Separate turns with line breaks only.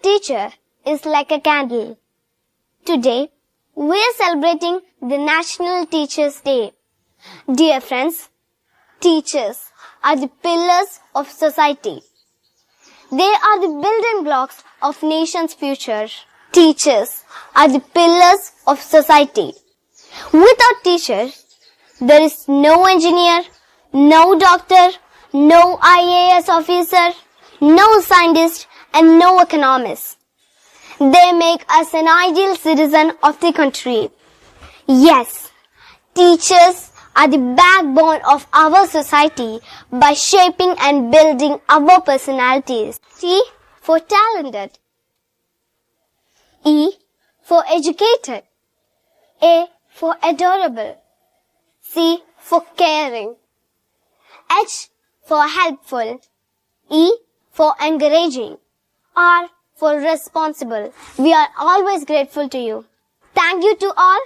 teacher is like a candle. Today, we are celebrating the National Teachers' Day. Dear friends, teachers are the pillars of society. They are the building blocks of nation's future. Teachers are the pillars of society. Without teachers, there is no engineer, no doctor, no IAS officer, no scientist, and no economist. They make us an ideal citizen of the country. Yes, teachers are the backbone of our society by shaping and building our personalities. T for talented. E for educated. A for adorable. C for caring. H for helpful. E for encouraging. R for responsible. We are always grateful to you. Thank you to all.